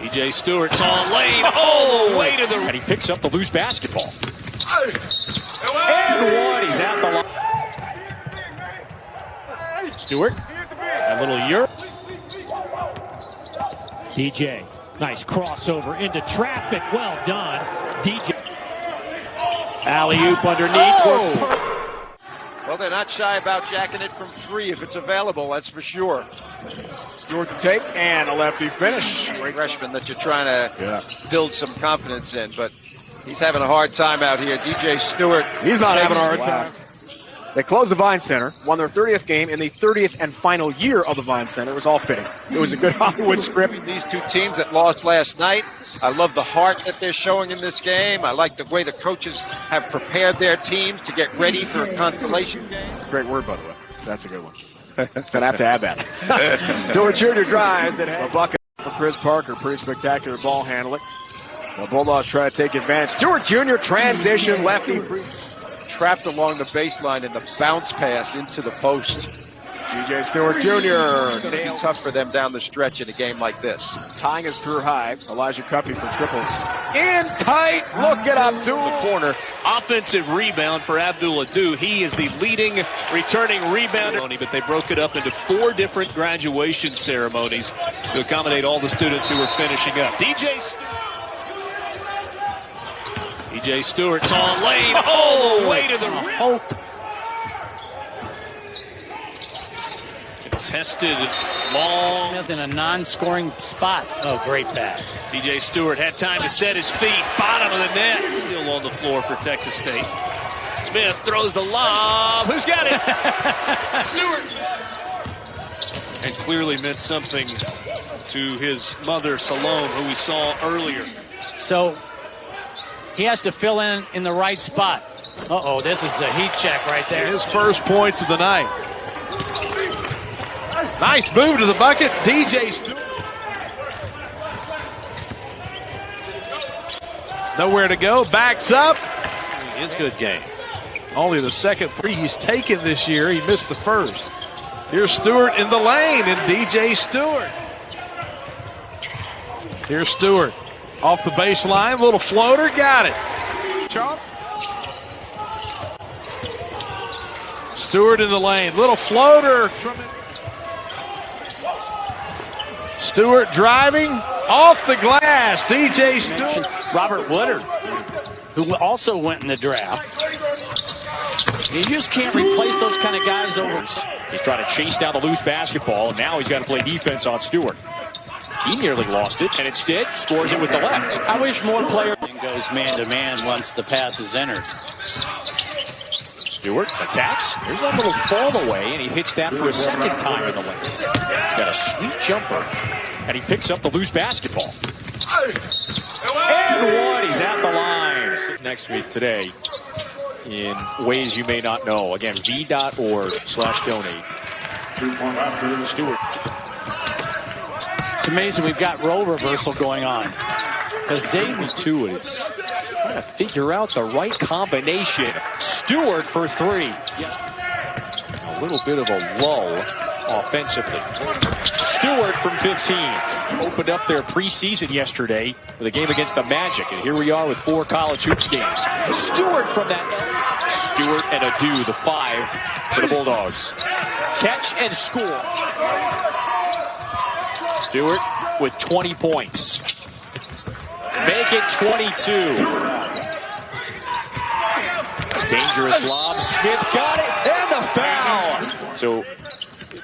DJ Stewart's on lane all the way to the... And he picks up the loose basketball. And one, he's at the line. Stewart, a little Europe. DJ, nice crossover into traffic, well done. DJ. Alley-oop underneath. Well, they're not shy about jacking it from three if it's available, that's for sure. Stewart to take, and a lefty finish. Great freshman that you're trying to build some confidence in, but he's having a hard time out here. DJ Stewart. He's not having a hard time. They closed the Vine Center, won their 30th game in the 30th and final year of the Vine Center. It was all fitting. It was a good Hollywood script. These two teams that lost last night, I love the heart that they're showing in this game. I like the way the coaches have prepared their teams to get ready for a consolation game. Great word, by the way. That's a good one. Gonna have to add that. Stewart Jr. drives a bucket for Chris Parker. Pretty spectacular ball handling. The Bulldogs try to take advantage. Stewart Jr. transition lefty. Trapped along the baseline in the bounce pass into the post. DJ Stewart Jr. It's going to be tough for them down the stretch in a game like this. Tying his career high. Elijah Cuffey for triples. In tight. Look at Abdul. The corner. Offensive rebound for Abdul Adu. He is the leading returning rebounder. But they broke it up into 4 different graduation ceremonies to accommodate all the students who were finishing up. DJ Stewart's on lane all the way to the rim. Contested long. Smith in a non-scoring spot. Oh, great pass. DJ Stewart had time to set his feet. Bottom of the net. Still on the floor for Texas State. Smith throws the lob. Who's got it? Stewart. And clearly meant something to his mother, Salome, who we saw earlier. So he has to fill in the right spot. Uh-oh, this is a heat check right there. His first points of the night. Nice move to the bucket, DJ Stewart. Nowhere to go, backs up. His good game. Only the second three he's taken this year. He missed the first. Here's Stewart in the lane, and DJ Stewart. Here's Stewart off the baseline, little floater, got it. Stewart in the lane, little floater from it. Stewart driving off the glass. DJ Stewart. Robert Woodard, who also went in the draft. You just can't replace those kind of guys over. He's trying to chase down the loose basketball, and now he's got to play defense on Stewart. He nearly lost it, and instead scores it with the left. I wish more players goes man-to-man once the pass is entered. Stewart attacks. There's that little fall away, and he hits that for a second time in the lane. He's got a sweet jumper, and he picks up the loose basketball. And one, he's at the line. Next week today in ways you may not know. Again, v.org/donate. Stewart. It's amazing we've got role reversal going on. Because Dayton's to it. It's trying to figure out the right combination. Stewart for 3. A little bit of a lull offensively. Stewart from 15. Opened up their preseason yesterday with a game against the Magic. And here we are with 4 college hoops games. Stewart from that. Stewart and Adu, the 5 for the Bulldogs. Catch and score. Stewart with 20 points. Make it 22. Dangerous lob. Smith got it. And the foul. So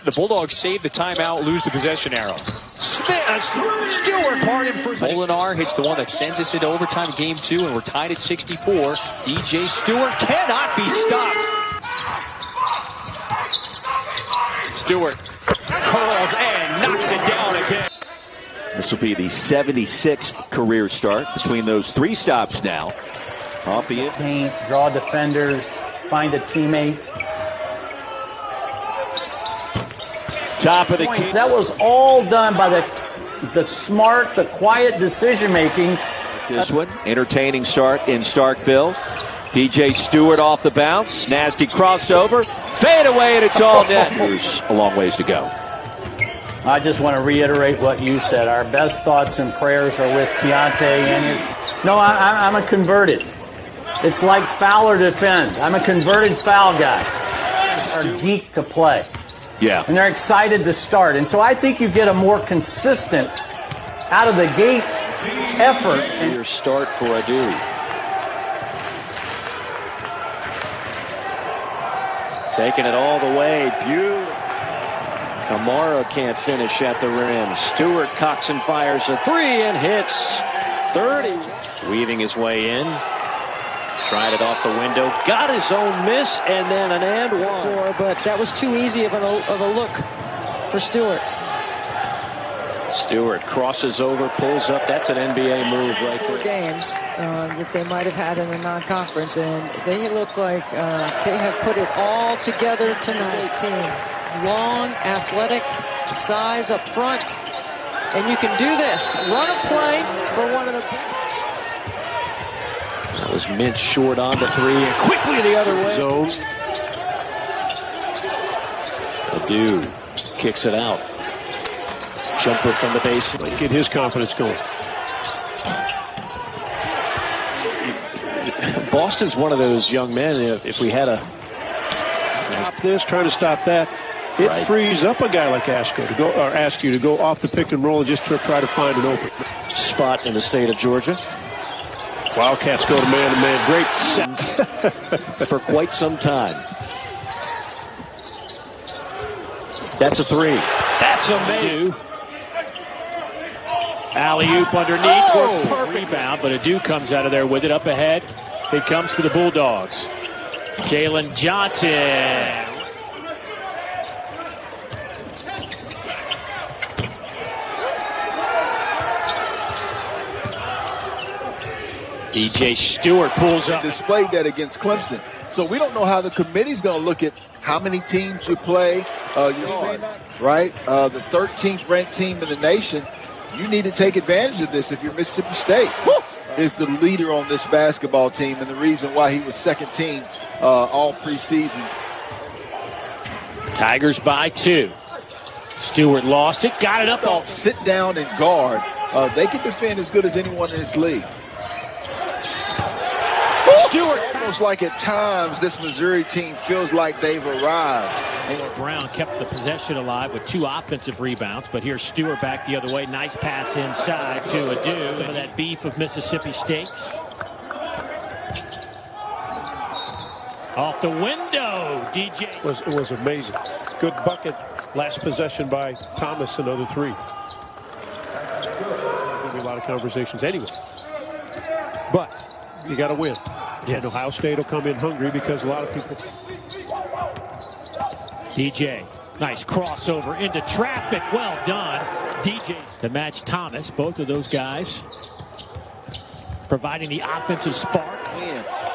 the Bulldogs save the timeout, lose the possession arrow. Stewart pardon for Molinar hits the one that sends us into overtime game 2, and we're tied at 64. DJ Stewart cannot be stopped. Stewart curls and knocks it down again. This will be the 76th career start between those 3 stops now. Off the paint, draw defenders, find a teammate. Top of the key. That was all done by the smart, the quiet decision making. This one, entertaining start in Starkville. DJ Stewart off the bounce. Nasty crossover. Fade away, and it's all net. There's a long ways to go. I just want to reiterate what you said. Our best thoughts and prayers are with Keontae and his... No, I'm a converted. It's like foul or defend. I'm a converted foul guy. They're geek to play. Yeah. And they're excited to start. And so I think you get a more consistent, out of the gate effort. Your start for Adu. Taking it all the way. Beautiful. Kamara can't finish at the rim. Stewart cocks and fires a three and hits 30. Weaving his way in. Tried it off the window. Got his own miss and then an and one. But that was too easy of a look for Stewart. Stewart crosses over, pulls up. That's an NBA move right there. 4 games that they might have had in a non-conference, and they look like they have put it all together tonight. Team, long, athletic, size up front, and you can do this. Run a play for one of the. That was Mintz short on the three, and quickly the other way. Zone. Adu kicks it out. Jumper from the base. Get his confidence going. Boston's one of those young men. If we had a Stop this, trying to stop that, it Right. frees up a guy like Asco to go, or ask you to go off the pick and roll and just to try to find an open spot in the state of Georgia Wildcats go to man. Great set. for quite some time. That's a three. That's amazing. Alley-oop underneath, works perfect. Rebound, but Adu comes out of there with it up ahead. It comes for the Bulldogs. Jalen Johnson. DJ Stewart pulls up. Displayed that against Clemson. So we don't know how the committee's going to look at how many teams you play. Right? The 13th ranked team in the nation. You need to take advantage of this if you're Mississippi State. Is the leader on this basketball team and the reason why he was second team all preseason. Tigers by 2. Stewart lost it, got it up. Don't sit down and guard. They can defend as good as anyone in this league. Stewart, almost like at times this Missouri team feels like they've arrived. Brown kept the possession alive with 2 offensive rebounds, but here's Stewart back the other way. Nice pass inside to Adu. Some of that beef of Mississippi State's. Off the window, DJ. It was amazing. Good bucket. Last possession by Thomas, another 3. There'll be a lot of conversations anyway. But you got to win. Yes. And Ohio State will come in hungry because a lot of people. DJ, nice crossover into traffic. Well done. DJ to match Thomas. Both of those guys providing the offensive spark.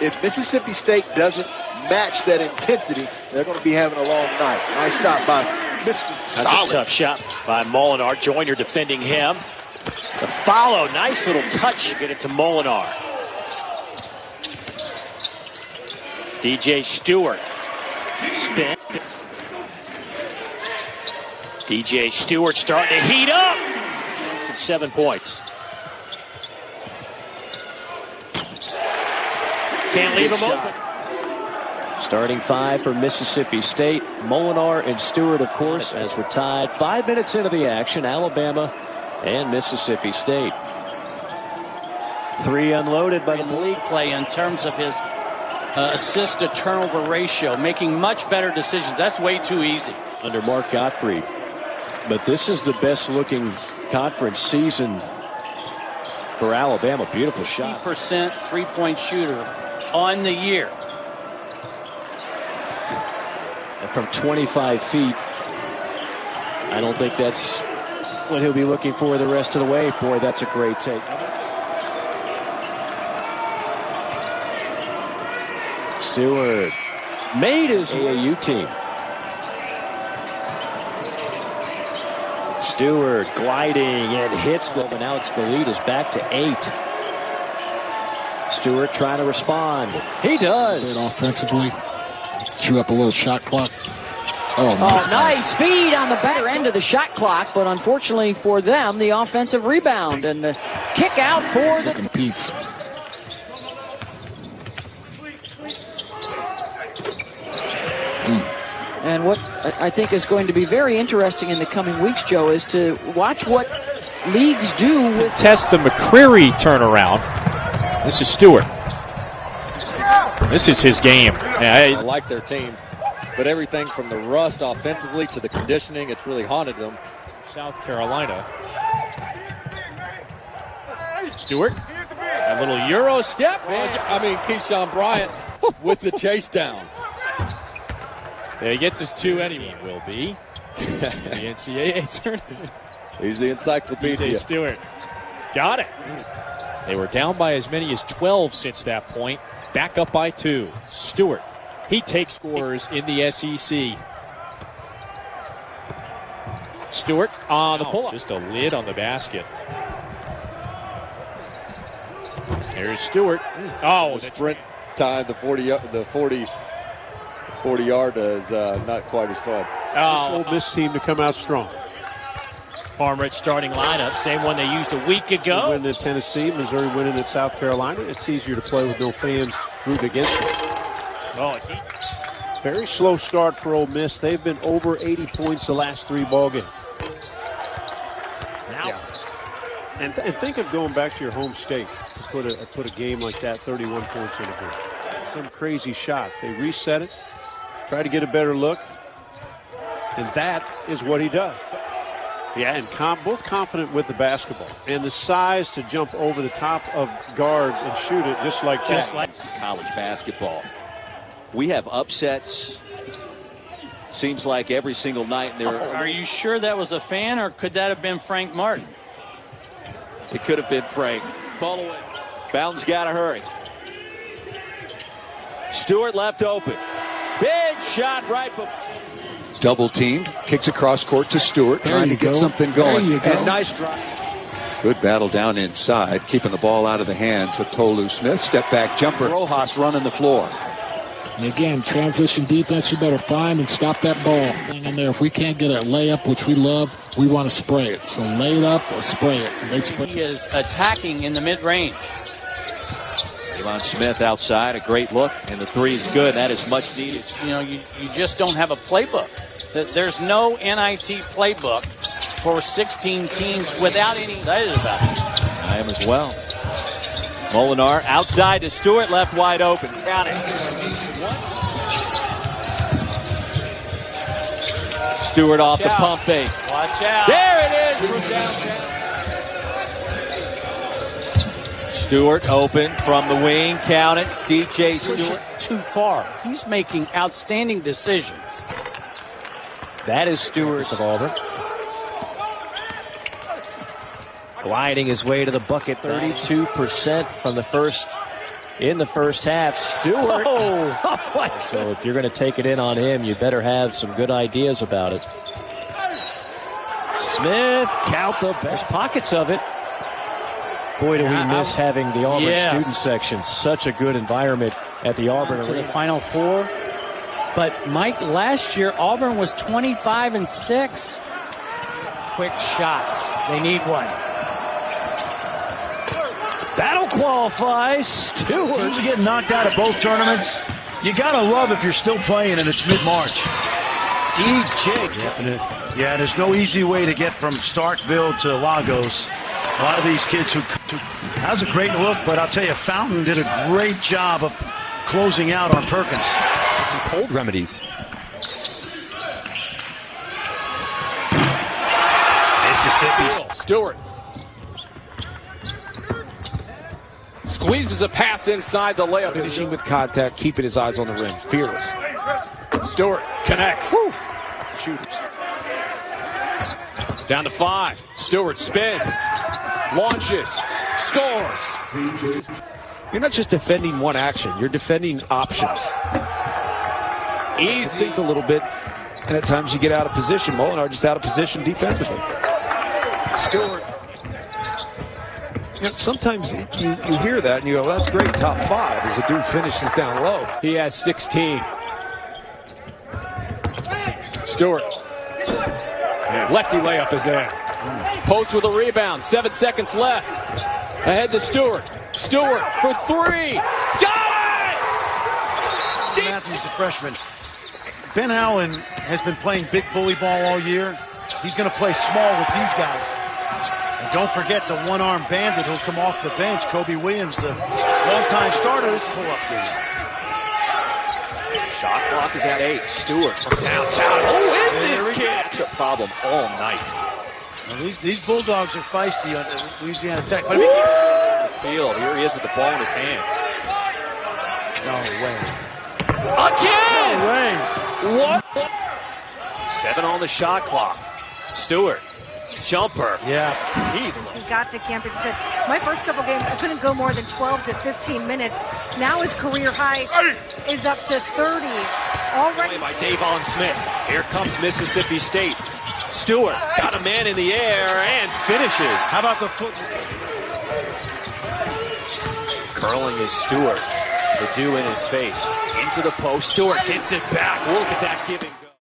If Mississippi State doesn't match that intensity, they're going to be having a long night. Nice stop by Mr. That's a tough shot by Molinar. Joyner defending him. The follow, nice little touch. Get it to Molinar. DJ Stewart. Spin. DJ Stewart starting to heat up. 7 points. Can't leave him open. Starting 5 for Mississippi State. Molinar and Stewart, of course, as we're tied 5 minutes into the action. Alabama and Mississippi State. 3 unloaded by the league play in terms of his assist to turnover ratio, making much better decisions. That's way too easy. Under Mark Gottfried. But this is the best looking conference season for Alabama. Beautiful shot. 50% three-point shooter on the year. And from 25 feet, I don't think that's what he'll be looking for the rest of the way. Boy, that's a great take. Stewart made his AAU team. Stewart gliding and hits them, and now the lead is back to 8. Stewart trying to respond. He does. Offensively, chew up a little shot clock. Oh, nice feed on the better end of the shot clock, but unfortunately for them, the offensive rebound and the kick out for the second piece. And what I think is going to be very interesting in the coming weeks, Joe, is to watch what leagues do with test the McCreary turnaround. This is Stewart. This is his game. I like their team, but everything from the rust offensively to the conditioning, it's really haunted them. South Carolina. Stewart. A little Euro step. I mean, Keyshawn Bryant with the chase down. Yeah, he gets his 2 anyway. Will be in the NCAA tournament. He's the encyclopedia. DJ Stewart. Got it. They were down by as many as 12 since that point. Back up by 2. Stewart. He takes scores in the SEC. Stewart on the pull-up. Just a lid on the basket. There's Stewart. Oh, the sprint time, the 40-yard is not quite as fun. This Ole Miss team to come out strong. Farm Rich starting lineup, same one they used a week ago. Winning at Tennessee, Missouri winning at South Carolina. It's easier to play with no fans rooting against them. Oh, very slow start for Ole Miss. They've been over 80 points the last 3 ball games. Now, and think of going back to your home state to put a game like that, 31 points in a game. Some crazy shot. They reset it, try to get a better look, and that is what he does. Yeah, and both confident with the basketball and the size to jump over the top of guards and shoot it just like college basketball. We have upsets. Seems like every single night. Are you sure that was a fan, or could that have been Frank Martin? It could have been Frank. Fall away. Bowden's got to hurry. Stewart left open. Big shot right before. Double teamed, kicks across court to Stewart, trying to get something going. And nice drive. Good battle down inside, keeping the ball out of the hands of Tolu Smith. Step back jumper. Rojas running the floor. And again, transition defense, you better find and stop that ball. In there, if we can't get a layup, which we love, we want to spray it. So lay it up or spray it. And they spray. He is attacking in the mid-range. Javon Smith outside, a great look, and the 3 is good. That is much needed. You know, you just don't have a playbook. There's no NIT playbook for 16 teams without any excited about it. I am as well. Molinar outside to Stewart, left wide open. Got it. Stewart off the pump fake. Watch out. There it is from downtown. Stewart open from the wing. Count it. DJ Stewart. Too far. He's making outstanding decisions. that is Stewart of Auburn. Gliding his way to the bucket. 32% from the first in the first half. Stewart. Oh. So if you're going to take it in on him, you better have some good ideas about it. Smith, count the best pockets of it. Boy, do we miss having the Auburn student section. Such a good environment at the Auburn to Arena. the Final Four. But Mike, last year Auburn was 25-6. Quick shots. They need one. Battle qualifies. Stewart. Teams are getting knocked out of both tournaments. You gotta love if you're still playing and it's mid-March. DJ. Yeah, there's no easy way to get from Starkville to Lagos. A lot of these kids that was a great look, but I'll tell you, Fountain did a great job of closing out on Perkins. Some cold remedies. Mississippi. Stewart squeezes a pass inside the layup. Finishing with contact, keeping his eyes on the rim. Fearless. Stewart connects. Woo. Shooters. Down to 5. Stewart spins, launches, scores. You're not just defending one action. You're defending options. Easy. Think a little bit, and at times you get out of position. Molinar just out of position defensively. Stewart. You know, sometimes you hear that and you go, well, that's great, top 5, as a dude finishes down low. He has 16. Stewart. Lefty layup is in. Post with a rebound. 7 seconds left. Ahead to Stewart. Stewart for three. Got it! Matthews, the freshman. Ben Allen has been playing big bully ball all year. He's going to play small with these guys. And don't forget the one-arm bandit who'll come off the bench, Kobe Williams, the longtime starter. This pull-up game. Shot clock is at 8. Stewart from downtown. Who is this kid? Matchup problem all night. Well, these Bulldogs are feisty on Louisiana Tech. But Field. Here he is with the ball in his hands. no way. Again! No way. What? 7 on the shot clock. Stewart. Jumper. Yeah. Since he got to campus, he said, my first couple games, I couldn't go more than 12 to 15 minutes. Now his career high is up to 30. Already by Davon Smith. Here comes Mississippi State. Stewart got a man in the air and finishes. How about the foot? Curling is Stewart. The dew in his face. Into the post. Stewart gets it back. Look at that giving.